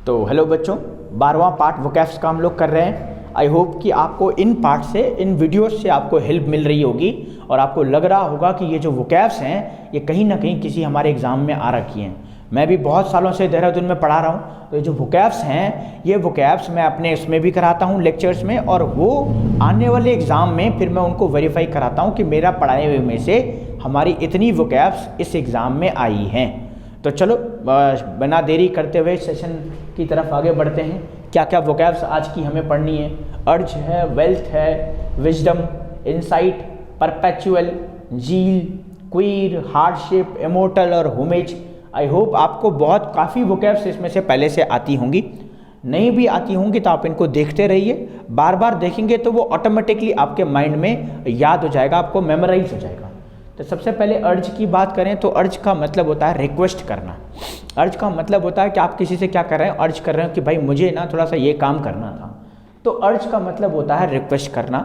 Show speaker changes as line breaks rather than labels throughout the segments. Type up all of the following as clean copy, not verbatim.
तो हेलो बच्चों, 12वां part vocabs का हम लोग कर रहे हैं। आई होप कि आपको इन पार्ट से, इन वीडियोस से आपको हेल्प मिल रही होगी और आपको लग रहा होगा कि ये जो वोकैब्स हैं ये कहीं ना कहीं किसी हमारे एग्ज़ाम में आ रखी हैं। मैं भी बहुत सालों से देहरादून में पढ़ा रहा हूँ, तो ये जो वोकैब्स हैं ये वोकैब्स मैं अपने इसमें भी कराता हूँ लेक्चर्स में, और वो आने वाले एग्ज़ाम में फिर मैं उनको वेरीफाई कराता हूँ कि मेरा पढ़ाए हुए में से हमारी इतनी वोकैब्स इस एग्ज़ाम में आई हैं। तो चलो बिना देरी करते हुए सेशन की तरफ आगे बढ़ते हैं। क्या क्या वोकैब्स आज की हमें पढ़नी है? अर्ज है, वेल्थ है, विजडम, इनसाइट, परपेचुअल, जील, क्वीर, हार्डशिप, इमोर्टल और होमेज। आई होप आपको काफ़ी वोकैब्स इसमें से पहले से आती होंगी। नहीं भी आती होंगी तो आप इनको देखते रहिए, बार बार देखेंगे तो वो ऑटोमेटिकली आपके माइंड में याद हो जाएगा, आपको मेमोराइज हो जाएगा। तो सबसे पहले अर्ज की बात करें तो अर्ज का मतलब होता है रिक्वेस्ट करना। अर्ज का मतलब होता है कि आप किसी से क्या कर रहे हैं, अर्ज कर रहे हो कि भाई मुझे ना थोड़ा सा ये काम करना था, तो अर्ज का मतलब होता है रिक्वेस्ट करना।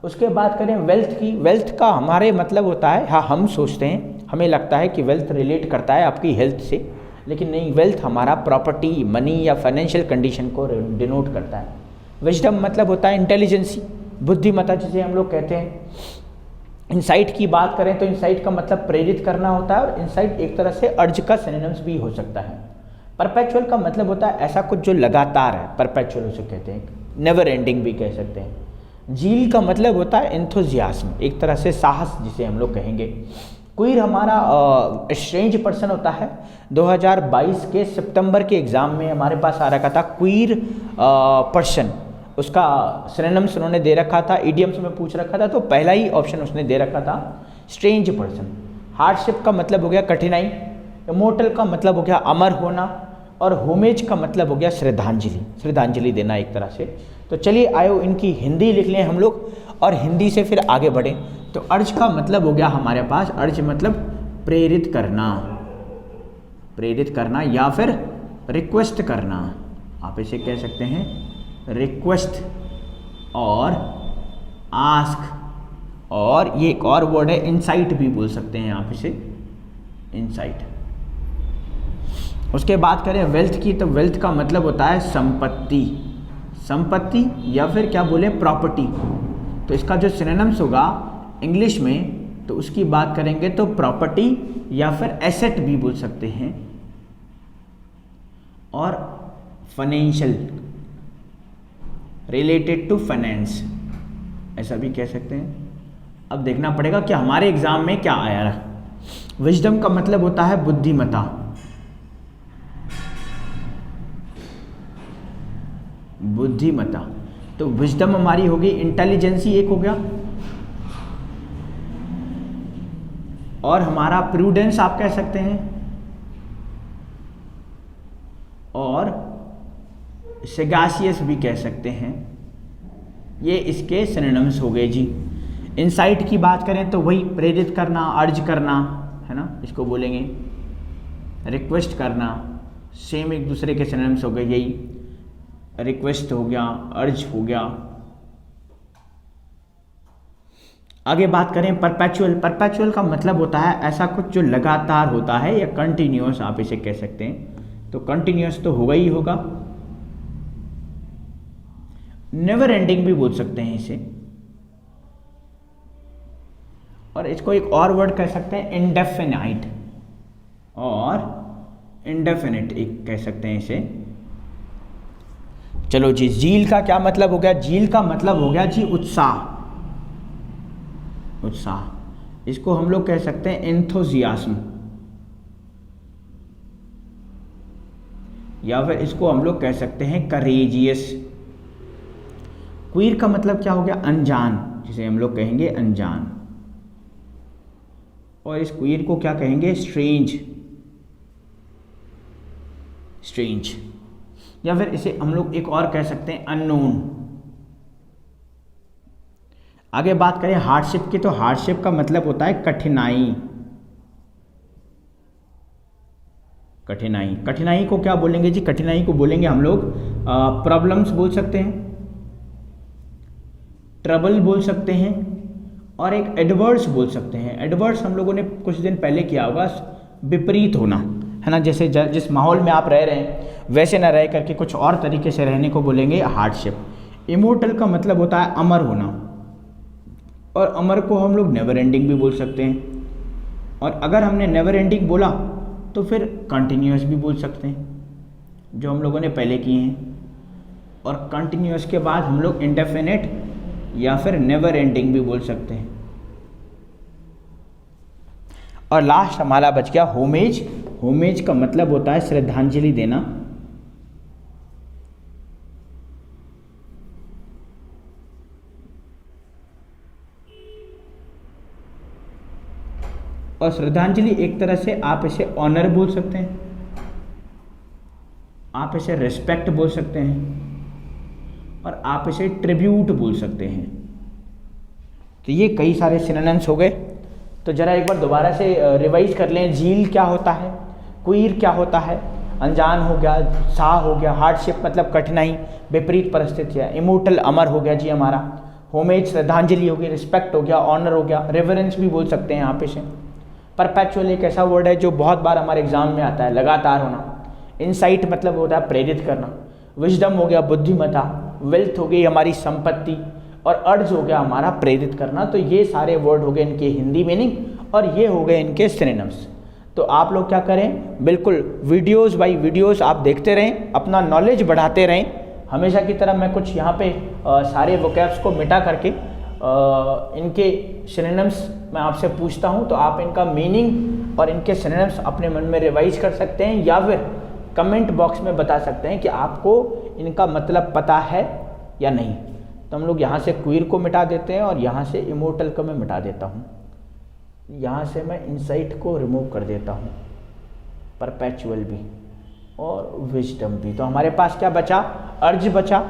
उसके बाद करें वेल्थ की। वेल्थ का हमारे मतलब होता है, हाँ हम सोचते हैं, हमें लगता है कि वेल्थ रिलेट करता है आपकी हेल्थ से, लेकिन नहीं, वेल्थ हमारा प्रॉपर्टी, मनी या फाइनेंशियल कंडीशन को डिनोट करता है। विजडम मतलब होता है इंटेलिजेंसी, बुद्धिमत्ता जिसे हम लोग कहते हैं। इंसाइट की बात करें तो इंसाइट का मतलब प्रेरित करना होता है, और इंसाइट एक तरह से अर्ज का सिनोनिम्स भी हो सकता है। परपेचुअल का मतलब होता है ऐसा कुछ जो लगातार है, परपेचुअल उसे कहते हैं, नेवर एंडिंग भी कह सकते हैं। जील का मतलब होता है एंथुजियाज्म, एक तरह से साहस जिसे हम लोग कहेंगे। क्वीर हमारा स्ट्रेंज पर्सन होता है। 2022 के सितंबर के एग्ज़ाम में हमारे पास आ रखा था क्वीर पर्सन, उसका सिनोनिम्स उन्होंने दे रखा था, इडियम्स में पूछ रखा था, तो पहला ही ऑप्शन उसने दे रखा था स्ट्रेंज पर्सन। हार्डशिप का मतलब हो गया कठिनाई, इमोर्टल का मतलब हो गया अमर होना, और होमेज का मतलब हो गया श्रद्धांजलि, श्रद्धांजलि देना एक तरह से। तो चलिए आयो इनकी हिंदी लिख लें हम लोग और हिंदी से फिर आगे बढ़ें। तो अर्ज का मतलब हो गया हमारे पास, अर्ज मतलब प्रेरित करना, प्रेरित करना या फिर रिक्वेस्ट करना, आप इसे कह सकते हैं रिक्वेस्ट और आस्क, और ये एक और वर्ड है इंसाइट भी बोल सकते हैं आप इसे, इंसाइट। उसके बाद करें वेल्थ की, तो वेल्थ का मतलब होता है संपत्ति, संपत्ति या फिर क्या बोले प्रॉपर्टी। तो इसका जो सिनोनिम्स होगा इंग्लिश में, तो उसकी बात करेंगे तो प्रॉपर्टी या फिर एसेट भी बोल सकते हैं, और फाइनेंशियल, रिलेटेड टू फाइनेंस ऐसा भी कह सकते हैं। अब देखना पड़ेगा कि हमारे एग्जाम में क्या आया रहा। विजडम का मतलब होता है बुद्धिमत्ता, बुद्धिमत्ता। तो विजडम हमारी होगी इंटेलिजेंसी, एक हो गया, और हमारा प्रूडेंस आप कह सकते हैं, और सेगासियस भी कह सकते हैं। ये इसके सिनोनिम्स हो गए जी। इंसाइट की बात करें तो वही प्रेरित करना, अर्ज करना, है ना, इसको बोलेंगे रिक्वेस्ट करना, सेम एक दूसरे के सिनोनिम्स हो गए यही, रिक्वेस्ट हो गया, अर्ज हो गया। आगे बात करें परपेचुअल। परपेचुअल का मतलब होता है ऐसा कुछ जो लगातार होता है या कंटिन्यूअस आप इसे कह सकते हैं। तो कंटिन्यूअस तो होगा ही होगा। नेवर एंडिंग भी बोल सकते हैं इसे, और इसको एक और वर्ड कह सकते हैं इंडेफिनाइट, और इंडेफिनिट एक कह सकते हैं इसे। चलो जी, जील का क्या मतलब हो गया? जील का मतलब हो गया जी उत्साह, उत्साह। इसको हम लोग कह सकते हैं एंथुजियाज्म, या फिर इसको हम लोग कह सकते हैं करेजियस। क्वीर का मतलब क्या हो गया? अनजान, जिसे हम लोग कहेंगे अनजान, और इस क्वीर को क्या कहेंगे? Strange, strange. या फिर इसे हम लोग एक और कह सकते हैं अननोन। आगे बात करें हार्डशिप की, तो हार्डशिप का मतलब होता है कठिनाई, कठिनाई। कठिनाई को क्या बोलेंगे जी? कठिनाई को बोलेंगे हम लोग प्रॉब्लम्स बोल सकते हैं, ट्रबल बोल सकते हैं, और एक एडवर्स बोल सकते हैं। एडवर्स हम लोगों ने कुछ दिन पहले किया होगा, विपरीत होना, है ना, जैसे जिस माहौल में आप रह रहे हैं वैसे ना रह करके कुछ और तरीके से रहने को बोलेंगे हार्डशिप। इमोर्टल का मतलब होता है अमर होना, और अमर को हम लोग नेवर एंडिंग भी बोल सकते हैं, और अगर हमने नेवर एंडिंग बोला तो फिर कंटिन्यूअस भी बोल सकते हैं जो हम लोगों ने पहले किए हैं, और कंटिन्यूअस के बाद हम लोग इंडेफिनिट या फिर नेवर एंडिंग भी बोल सकते हैं। और लास्ट हमारा बच गया होमेज। होमेज का मतलब होता है श्रद्धांजलि देना, और श्रद्धांजलि एक तरह से आप इसे ऑनर बोल सकते हैं, आप इसे रिस्पेक्ट बोल सकते हैं, और आप इसे ट्रिब्यूट बोल सकते हैं। तो ये कई सारे सिनोनिम्स हो गए। तो ज़रा एक बार दोबारा से रिवाइज कर लें। झील क्या होता है, क्वीर क्या होता है, अनजान हो गया, सा हो गया, हार्डशिप मतलब कठिनाई, विपरीत परिस्थितियाँ, इमोर्टल अमर हो गया जी हमारा, होमेज श्रद्धांजलि हो गई, रिस्पेक्ट हो गया, ऑनर हो गया, रेवरेंस भी बोल सकते हैं यहाँ पे से। परपेचुअल एक ऐसा वर्ड है जो बहुत बार हमारे एग्जाम में आता है, लगातार होना। इनसाइट मतलब होता है प्रेरित करना। विजडम हो गया बुद्धिमत्ता, वेल्थ हो गई हमारी संपत्ति, और अर्ज हो गया हमारा प्रेरित करना। तो ये सारे वर्ड हो गए इनके हिंदी मीनिंग, और ये हो गए इनके सिनोनिम्स। तो आप लोग क्या करें, बिल्कुल वीडियोस बाय वीडियोस आप देखते रहें, अपना नॉलेज बढ़ाते रहें। हमेशा की तरह मैं कुछ यहाँ पे सारे वोकैब्स को मिटा करके इनके सिनोनिम्स मैं आपसे पूछता हूँ, तो आप इनका मीनिंग और इनके सिनोनिम्स अपने मन में रिवाइज कर सकते हैं, या फिर कमेंट बॉक्स में बता सकते हैं कि आपको इनका मतलब पता है या नहीं। तो हम लोग यहाँ से क्वीर को मिटा देते हैं, और यहाँ से इमोर्टल को मैं मिटा देता हूँ, यहाँ से मैं इनसाइट को रिमूव कर देता हूँ, परपेचुअल भी और विजडम भी। तो हमारे पास क्या बचा, अर्ज बचा,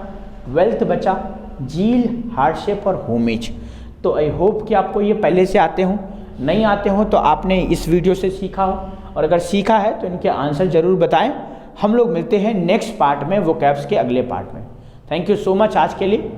वेल्थ बचा, झील, हार्डशिप और होमेज। तो आई होप कि आपको ये पहले से आते हों, नहीं आते हों तो आपने इस वीडियो से सीखा हो, और अगर सीखा है तो इनके आंसर ज़रूर बताएं। हम लोग मिलते हैं नेक्स्ट पार्ट में, वोकैब्स के अगले पार्ट में। थैंक यू सो मच आज के लिए।